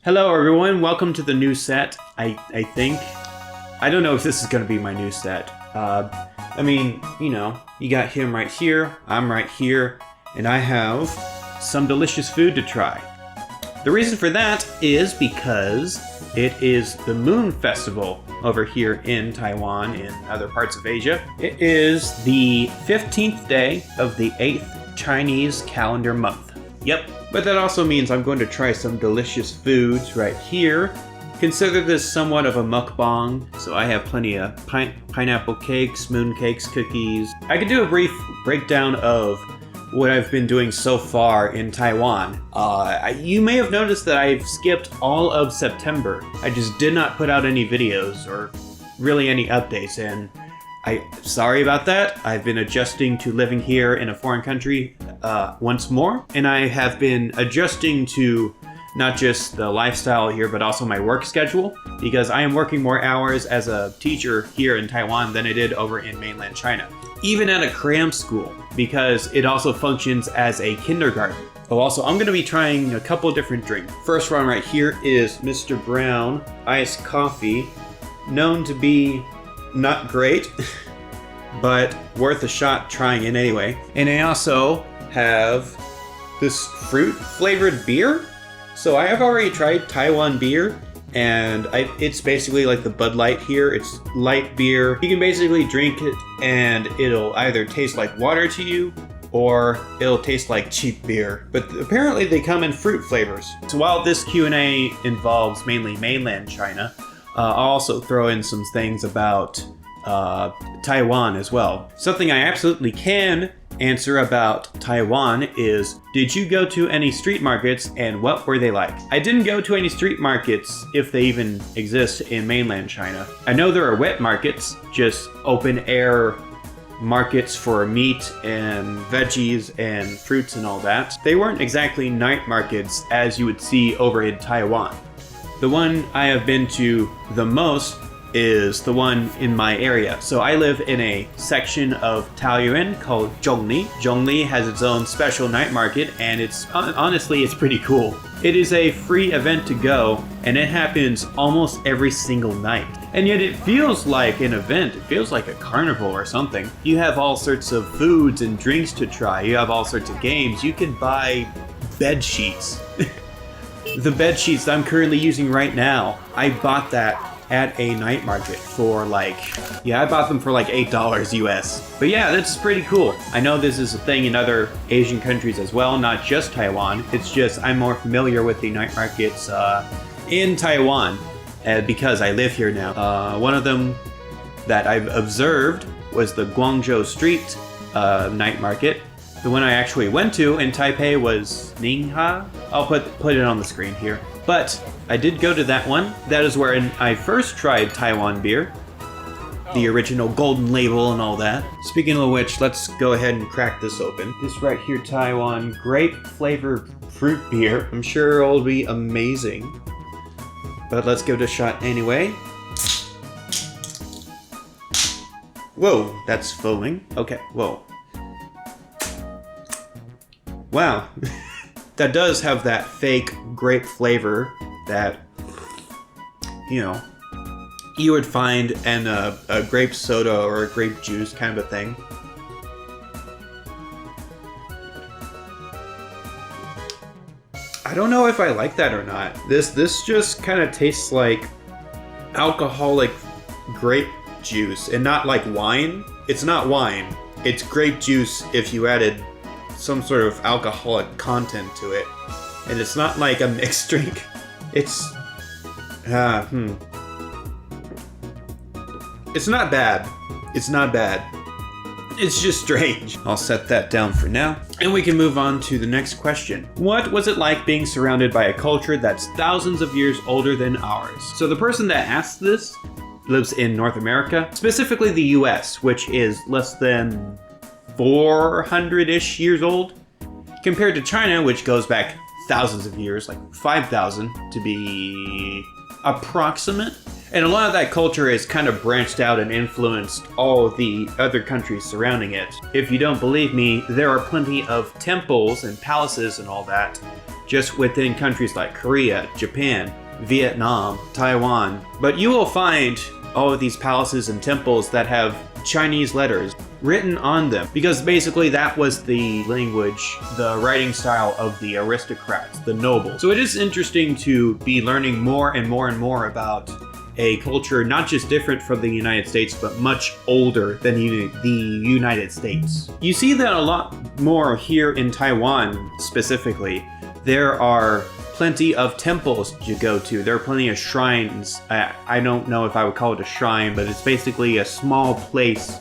Hello everyone, welcome to the new set, I think. I don't know if this is going to be my new set. You got him right here, I'm right here, and I have some delicious food to try. The reason for that is because it is the Moon Festival over here in Taiwan and other parts of Asia. It is the 15th day of the 8th Chinese calendar month. Yep. But that also means I'm going to try some delicious foods right here. Consider this somewhat of a mukbang, so I have plenty of pineapple cakes, moon cakes, cookies. I could do a brief breakdown of what I've been doing so far in Taiwan. You may have noticed that I've skipped all of September. I just did not put out any videos or really any updates, and sorry about that. I've been adjusting to living here in a foreign country once more, and I have been adjusting to not just the lifestyle here, but also my work schedule, because I am working more hours as a teacher here in Taiwan than I did over in mainland China. Even at a cram school, because it also functions as a kindergarten. Oh, also, I'm going to be trying a couple different drinks. First one right here is Mr. Brown iced coffee, known to be not great, but worth a shot trying it anyway. And I also have this fruit flavored beer. So I have already tried Taiwan beer, and it's basically like the Bud Light here. It's light beer. You can basically drink it and it'll either taste like water to you or it'll taste like cheap beer. But apparently they come in fruit flavors. So while this Q&A involves mainly mainland China, I'll also throw in some things about Taiwan as well. Something I absolutely can answer about Taiwan is, did you go to any street markets and what were they like? I didn't go to any street markets, if they even exist in mainland China. I know there are wet markets, just open air markets for meat and veggies and fruits and all that. They weren't exactly night markets as you would see over in Taiwan. The one I have been to the most is the one in my area. So I live in a section of Taoyuan called Zhongli. Zhongli has its own special night market, and honestly, it's pretty cool. It is a free event to go, and it happens almost every single night. And yet it feels like an event. It feels like a carnival or something. You have all sorts of foods and drinks to try. You have all sorts of games. You can buy bed sheets. The bed sheets that I'm currently using right now, I bought that at a night market for I bought them for like $8 US. But yeah, that's pretty cool. I know this is a thing in other Asian countries as well, not just Taiwan. It's just I'm more familiar with the night markets in Taiwan because I live here now. One of them that I've observed was the Guangzhou Street night market. The one I actually went to in Taipei was Ningha. I'll put it on the screen here. But I did go to that one. That is where I first tried Taiwan beer. The original golden label and all that. Speaking of which, let's go ahead and crack this open. This right here, Taiwan grape flavor fruit beer. I'm sure it'll be amazing. But let's give it a shot anyway. Whoa, that's foaming. Okay, whoa. Wow. That does have that fake grape flavor that, you would find in a grape soda or a grape juice kind of a thing. I don't know if I like that or not. This just kind of tastes like alcoholic grape juice and not like wine. It's not wine. It's grape juice if you added some sort of alcoholic content to it. And it's not like a mixed drink. It's It's not bad. It's not bad. It's just strange. I'll set that down for now. And we can move on to the next question. What was it like being surrounded by a culture that's thousands of years older than ours? So the person that asked this lives in North America, specifically the US, which is less than 400-ish years old, compared to China, which goes back thousands of years, like 5,000 to be approximate. And a lot of that culture is kind of branched out and influenced all of the other countries surrounding it. If you don't believe me, there are plenty of temples and palaces and all that just within countries like Korea, Japan, Vietnam, Taiwan. But you will find all of these palaces and temples that have Chinese letters written on them, because basically that was the language, the writing style of the aristocrats, the nobles. So it is interesting to be learning more and more and more about a culture not just different from the United States, but much older than the United States. You see that a lot more here in Taiwan specifically. There are plenty of temples to go to. There are plenty of shrines. I don't know if I would call it a shrine, but it's basically a small place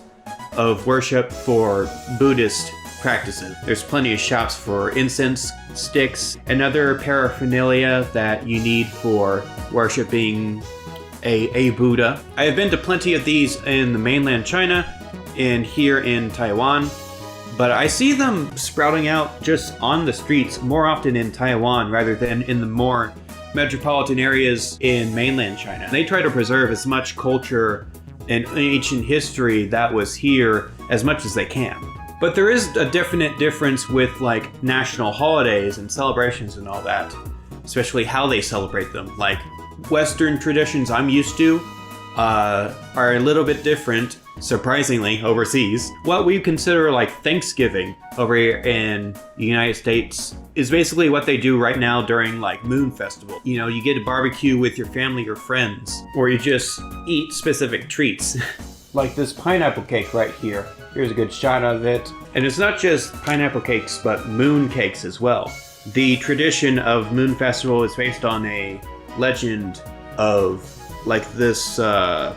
of worship for Buddhist practices. There's plenty of shops for incense sticks and other paraphernalia that you need for worshiping a Buddha. I have been to plenty of these in the mainland China and here in Taiwan, but I see them sprouting out just on the streets more often in Taiwan rather than in the more metropolitan areas in mainland China. They try to preserve as much culture and ancient history that was here as much as they can. But there is a definite difference with like national holidays and celebrations and all that, especially how they celebrate them. Like Western traditions I'm used to are a little bit different, surprisingly, overseas. What we consider like Thanksgiving over here in the United States is basically what they do right now during like Moon Festival. You know, you get to barbecue with your family or friends, or you just eat specific treats. Like this pineapple cake right here. Here's a good shot of it. And it's not just pineapple cakes, but moon cakes as well. The tradition of Moon Festival is based on a legend of like this, how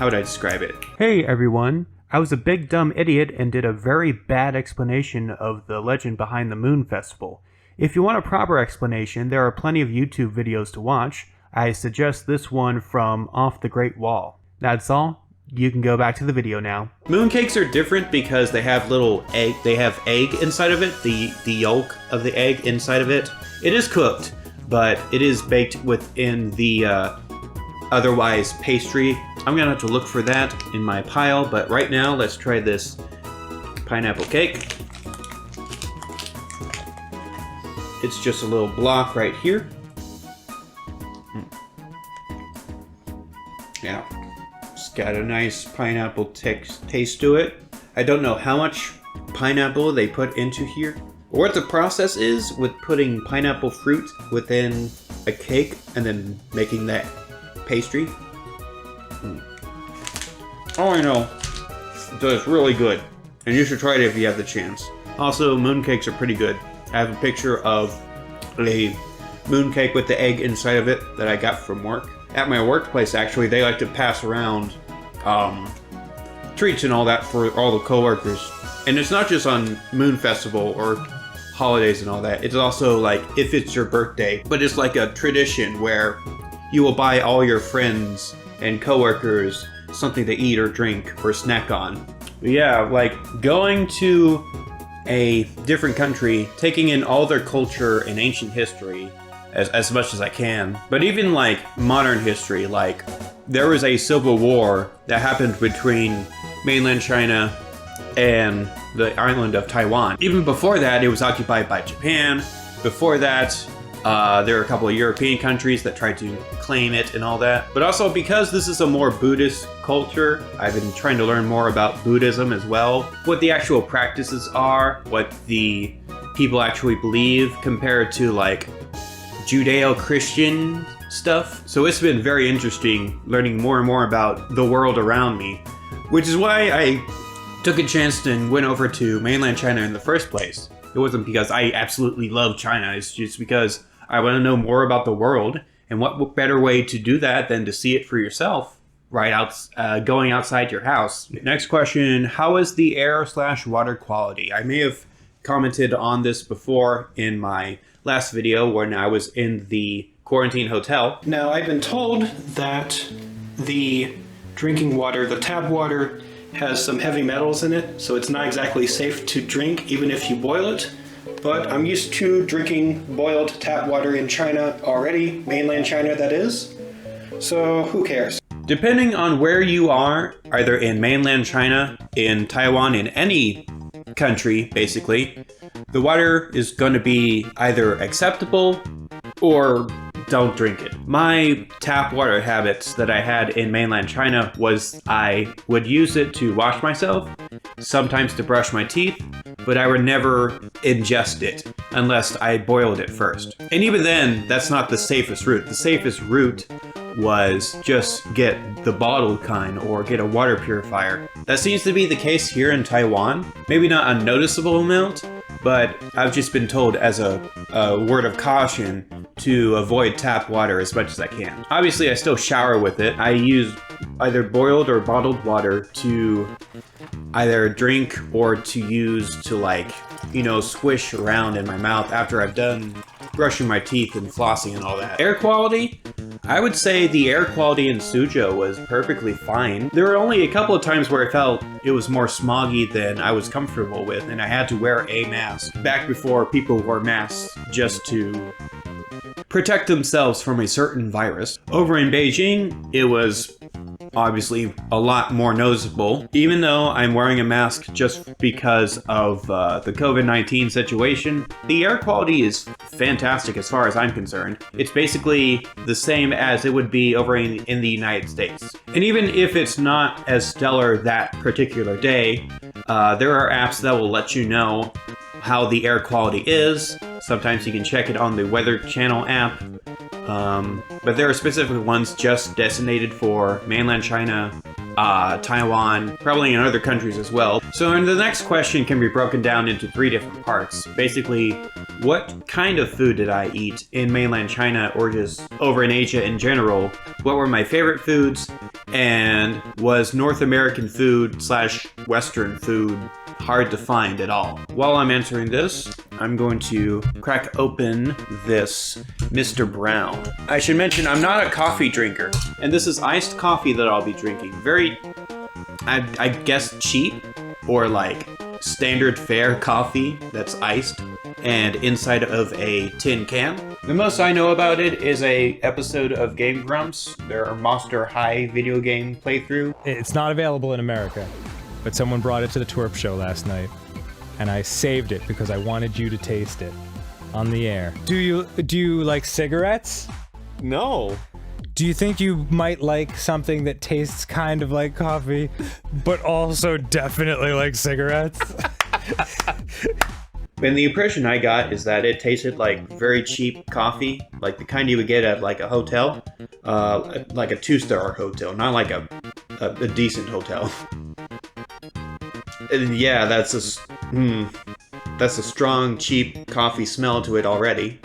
would I describe it? Hey everyone, I was a big dumb idiot and did a very bad explanation of the legend behind the Moon Festival. If you want a proper explanation, there are plenty of YouTube videos to watch. I suggest this one from Off the Great Wall. That's all. You can go back to the video now. Mooncakes are different because they have little egg. They have egg inside of it, the yolk of the egg inside of it. It is cooked, but it is baked within the otherwise pastry. I'm gonna have to look for that in my pile, but right now let's try this pineapple cake. It's just a little block right here. Yeah. It's got a nice pineapple taste to it. I don't know how much pineapple they put into here, or what the process is with putting pineapple fruit within a cake and then making that pastry. All I know is that it's really good, and you should try it if you have the chance. Also, mooncakes are pretty good. I have a picture of a mooncake with the egg inside of it that I got from work. At my workplace, actually, they like to pass around treats and all that for all the coworkers. And it's not just on Moon Festival or holidays and all that. It's also like if it's your birthday, but it's like a tradition where you will buy all your friends and coworkers something to eat or drink or snack on. But yeah, like going to a different country, taking in all their culture and ancient history as much as I can. But even like modern history, like there was a civil war that happened between mainland China and the island of Taiwan. Even before that, it was occupied by Japan. Before that, there are a couple of European countries that tried to claim it and all that. But also because this is a more Buddhist culture, I've been trying to learn more about Buddhism as well. What the actual practices are, what the people actually believe compared to like Judeo-Christian stuff. So it's been very interesting learning more and more about the world around me, which is why I took a chance and went over to mainland China in the first place. It wasn't because I absolutely love China, it's just because I want to know more about the world, and what better way to do that than to see it for yourself right out, going outside your house. Next question, how is the air/water quality? I may have commented on this before in my last video when I was in the quarantine hotel. Now, I've been told that the drinking water, the tap water, has some heavy metals in it, so it's not exactly safe to drink even if you boil it. But I'm used to drinking boiled tap water in China already, mainland China that is, so who cares? Depending on where you are, either in mainland China, in Taiwan, in any country, basically, the water is going to be either acceptable or don't drink it. My tap water habits that I had in mainland China was I would use it to wash myself, sometimes to brush my teeth, but I would never ingest it unless I boiled it first. And even then, that's not the safest route. The safest route was just get the bottled kind or get a water purifier. That seems to be the case here in Taiwan. Maybe not a noticeable amount, but I've just been told as a word of caution to avoid tap water as much as I can. Obviously, I still shower with it. I use either boiled or bottled water to either drink or to use to, like, you know, swish around in my mouth after I've done brushing my teeth and flossing and all that. Air quality? I would say the air quality in Suzhou was perfectly fine. There were only a couple of times where I felt it was more smoggy than I was comfortable with, and I had to wear a mask. Back before people wore masks just to protect themselves from a certain virus. Over in Beijing, it was obviously a lot more noticeable. Even though I'm wearing a mask just because of the COVID-19 situation, the air quality is fantastic as far as I'm concerned. It's basically the same as it would be over in the United States. And even if it's not as stellar that particular day, there are apps that will let you know how the air quality is. Sometimes you can check it on the Weather Channel app. But there are specific ones just designated for mainland China, Taiwan, probably in other countries as well. So the next question can be broken down into 3 different parts. Basically, what kind of food did I eat in mainland China or just over in Asia in general? What were my favorite foods? And was North American food / Western food hard to find at all? While I'm answering this, I'm going to crack open this Mr. Brown. I should mention I'm not a coffee drinker, and this is iced coffee that I'll be drinking. Very, I guess, cheap or like standard fare coffee that's iced and inside of a tin can. The most I know about it is a episode of Game Grumps, their Monster High video game playthrough. It's not available in America, but someone brought it to the twerp show last night, and I saved it because I wanted you to taste it on the air. Do you like cigarettes? No. Do you think you might like something that tastes kind of like coffee, but also definitely like cigarettes? And the impression I got is that it tasted like very cheap coffee, like the kind you would get at like a hotel, like a 2-star hotel, not like a decent hotel. And yeah, that's a strong, cheap coffee smell to it already.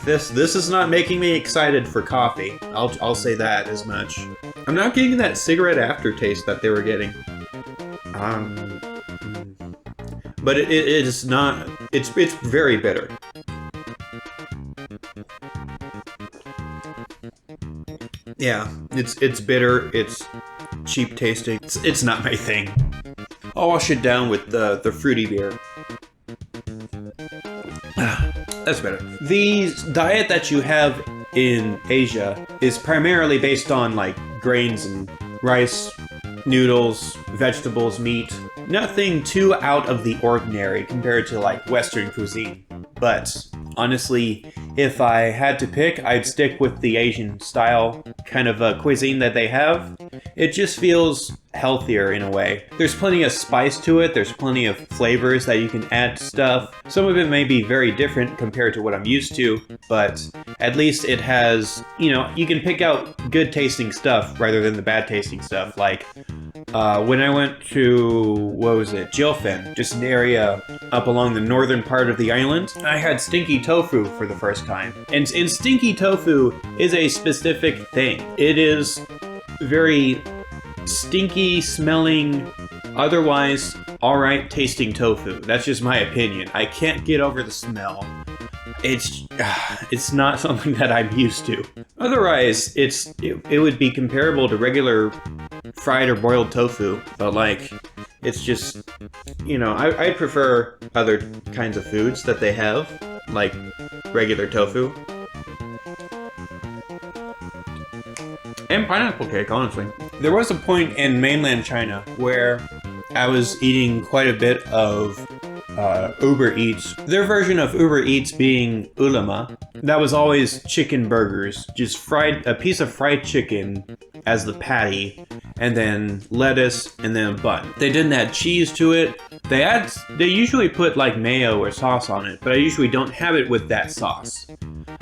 This is not making me excited for coffee. I'll say that as much. I'm not getting that cigarette aftertaste that they were getting. But it is not. It's very bitter. Yeah, it's bitter. It's cheap tasting. It's not my thing. I'll wash it down with the fruity beer. That's better. The diet that you have in Asia is primarily based on like grains and rice, noodles, vegetables, meat. Nothing too out of the ordinary compared to like Western cuisine. But honestly, if I had to pick, I'd stick with the Asian style kind of cuisine that they have. It just feels healthier in a way. There's plenty of spice to it, there's plenty of flavors that you can add to stuff. Some of it may be very different compared to what I'm used to, but at least it has, you know, you can pick out good tasting stuff rather than the bad tasting stuff. Like, when I went to, what was it, Jiufen, just an area up along the northern part of the island, I had stinky tofu for the first time. And stinky tofu is a specific thing. It is very stinky smelling, otherwise alright tasting tofu. That's just my opinion. I can't get over the smell. It's not something that I'm used to. Otherwise, it would be comparable to regular fried or boiled tofu, but like, it's just, you know, I prefer other kinds of foods that they have, like regular tofu. And pineapple cake, honestly. There was a point in mainland China where I was eating quite a bit of Uber Eats. Their version of Uber Eats being ulama. That was always chicken burgers, just a piece of fried chicken as the patty, and then lettuce, and then a bun. They didn't add cheese to it. They usually put like mayo or sauce on it, but I usually don't have it with that sauce.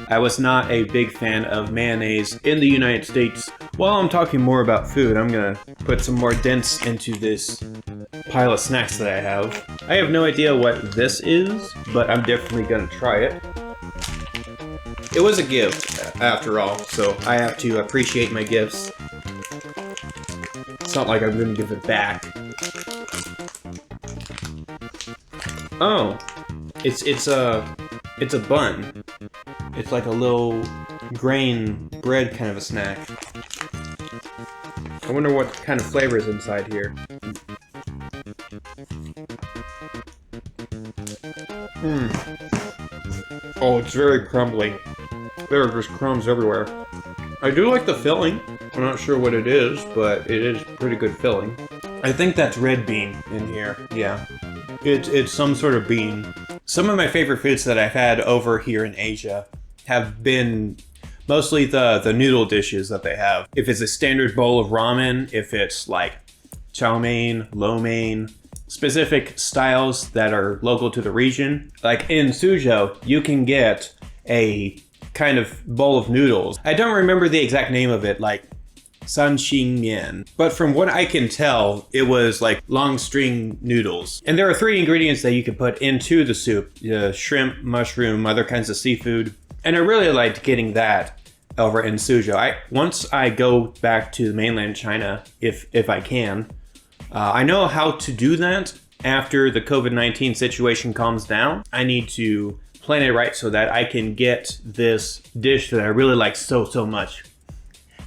I was not a big fan of mayonnaise in the United States. While I'm talking more about food, I'm gonna put some more dents into this pile of snacks that I have. I have no idea what this is, but I'm definitely gonna try it. It was a gift, after all, so I have to appreciate my gifts. It's not like I'm gonna give it back. Oh, it's a bun. It's like a little grain bread kind of a snack. I wonder what kind of flavor is inside here. Oh, it's very crumbly. There are just crumbs everywhere. I do like the filling. I'm not sure what it is, but it is pretty good filling. I think that's red bean in here. Yeah. It's some sort of bean. Some of my favorite foods that I've had over here in Asia have been mostly the noodle dishes that they have. If it's a standard bowl of ramen, if it's like chow mein, lo mein, specific styles that are local to the region. Like in Suzhou, you can get a kind of bowl of noodles. I don't remember the exact name of it, like sanxing mian. But from what I can tell, it was like long string noodles. And there are 3 ingredients that you can put into the soup. Shrimp, mushroom, other kinds of seafood. And I really liked getting that over in Suzhou. Once I go back to mainland China, if I can, I know how to do that after the COVID-19 situation calms down. I need to plan it right so that I can get this dish that I really like so much,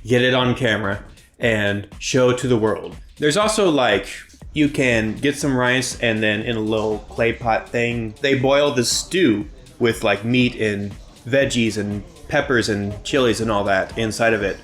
get it on camera, and show it to the world. There's also like, you can get some rice and then in a little clay pot thing, they boil the stew with like meat and veggies and peppers and chilies and all that inside of it.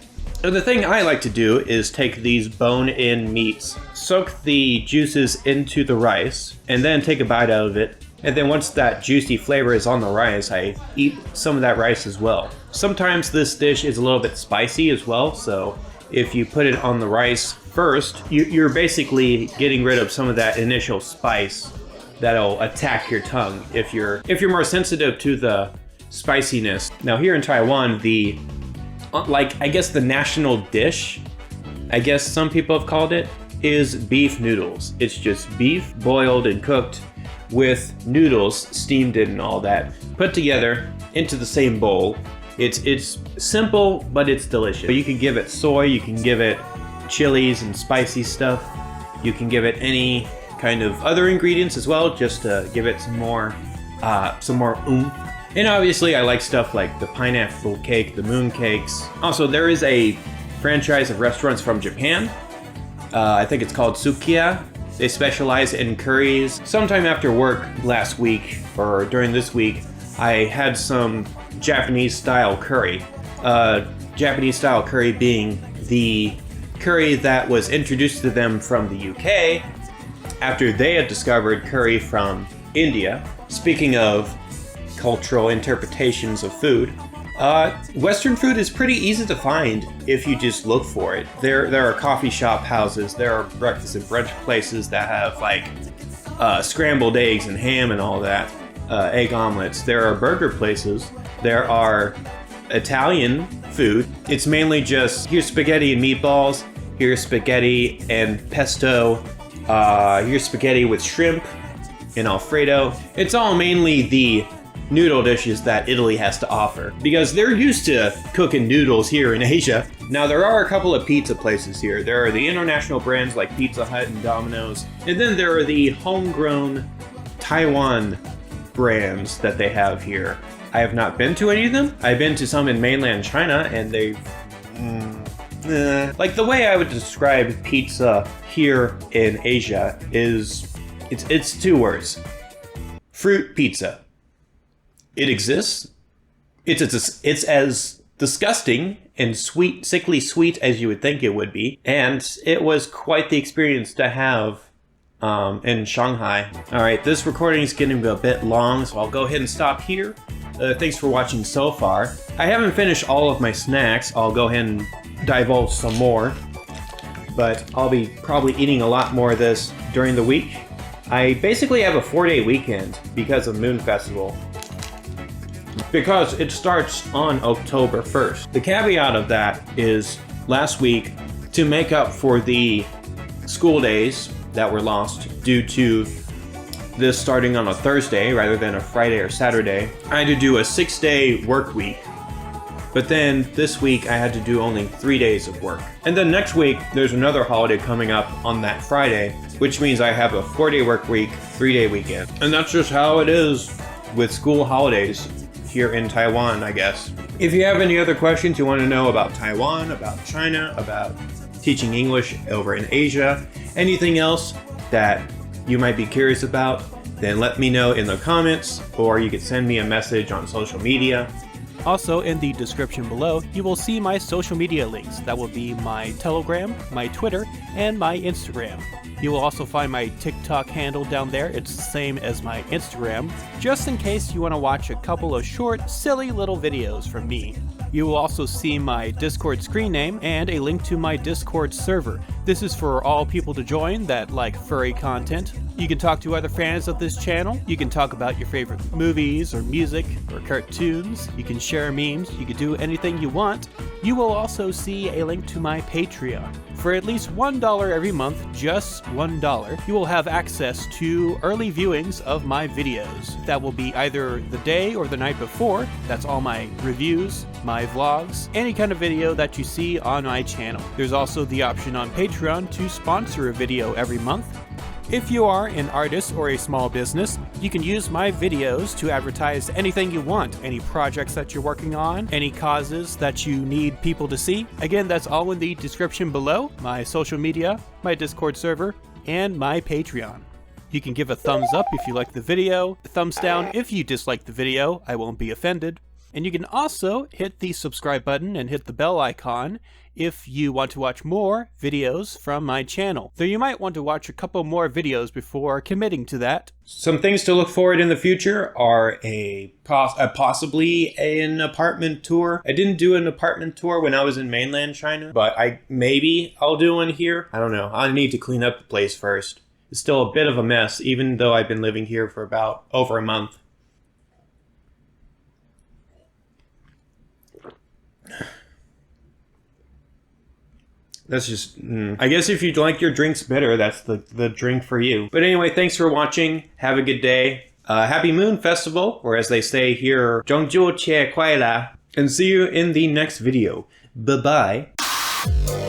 And the thing I like to do is take these bone-in meats, soak the juices into the rice, and then take a bite out of it. And then once that juicy flavor is on the rice, I eat some of that rice as well. Sometimes this dish is a little bit spicy as well, so if you put it on the rice first, you're basically getting rid of some of that initial spice that'll attack your tongue if you're more sensitive to the spiciness. Now here in Taiwan, I guess the national dish, I guess some people have called it, is beef noodles. It's just beef boiled and cooked with noodles steamed in and all that, put together into the same bowl. It's simple, but it's delicious. You can give it soy, you can give it chilies and spicy stuff. You can give it any kind of other ingredients as well, just to give it some more oomph. And obviously I like stuff like the pineapple cake, the moon cakes. Also, there is a franchise of restaurants from Japan. I think it's called Sukiya. They specialize in curries. Sometime after work last week, or during this week, I had some Japanese style curry. Japanese style curry being the curry that was introduced to them from the UK after they had discovered curry from India. Speaking of cultural interpretations of food, Western food is pretty easy to find if you just look for it. There are coffee shop houses, there are breakfast and brunch places that have like scrambled eggs and ham and all that, egg omelets. There are burger places. There are Italian food. It's mainly just, here's spaghetti and meatballs, here's spaghetti and pesto, here's spaghetti with shrimp and Alfredo. It's all mainly the noodle dishes that Italy has to offer, because they're used to cooking noodles here in Asia. Now there are a couple of pizza places here. There are the international brands like Pizza Hut and Domino's, and then there are the homegrown Taiwan brands that they have here. I have not been to any of them. I've been to some in mainland China, and like the way I would describe pizza here in Asia is, it's 2 words. Fruit pizza. It exists, It's as disgusting and sweet, sickly sweet as you would think it would be. And it was quite the experience to have in Shanghai. All right, this recording is getting a bit long, so I'll go ahead and stop here. Thanks for watching so far. I haven't finished all of my snacks. I'll go ahead and divulge some more, but I'll be probably eating a lot more of this during the week. I basically have a 4-day weekend because of Moon Festival, because it starts on October 1st. The caveat of that is last week, to make up for the school days that were lost due to this starting on a Thursday rather than a Friday or Saturday, I had to do a 6-day work week. But then this week I had to do only 3 days of work. And then next week there's another holiday coming up on that Friday, which means I have a 4-day work week, 3-day weekend. And that's just how it is with school holidays here in Taiwan, I guess. If you have any other questions you want to know about Taiwan, about China, about teaching English over in Asia, anything else that you might be curious about, then let me know in the comments, or you can send me a message on social media. Also, in the description below, you will see my social media links. That will be my Telegram, my Twitter, and my Instagram. You will also find my TikTok handle down there. It's the same as my Instagram, just in case you want to watch a couple of short, silly little videos from me. You will also see my Discord screen name and a link to my Discord server. This is for all people to join that like furry content. You can talk to other fans of this channel. You can talk about your favorite movies or music or cartoons. You can share memes. You can do anything you want. You will also see a link to my Patreon. For at least $1 every month, just $1, you will have access to early viewings of my videos. That will be either the day or the night before. That's all my reviews, my vlogs, any kind of video that you see on my channel. There's also the option on Patreon to sponsor a video every month. If you are an artist or a small business, you can use my videos to advertise anything you want, any projects that you're working on, any causes that you need people to see. Again, that's all in the description below, my social media, my Discord server, and my Patreon. You can give a thumbs up if you like the video, a thumbs down if you dislike the video, I won't be offended. And you can also hit the subscribe button and hit the bell icon if you want to watch more videos from my channel. Though you might want to watch a couple more videos before committing to that. Some things to look forward in the future are possibly an apartment tour. I didn't do an apartment tour when I was in mainland China, but maybe I'll do one here. I don't know. I need to clean up the place first. It's still a bit of a mess, even though I've been living here for about over a month. That's just, I guess if you'd like your drinks bitter, that's the drink for you. But anyway, thanks for watching. Have a good day. Happy Moon Festival, or as they say here, 中秋节快乐. And see you in the next video. Bye-bye.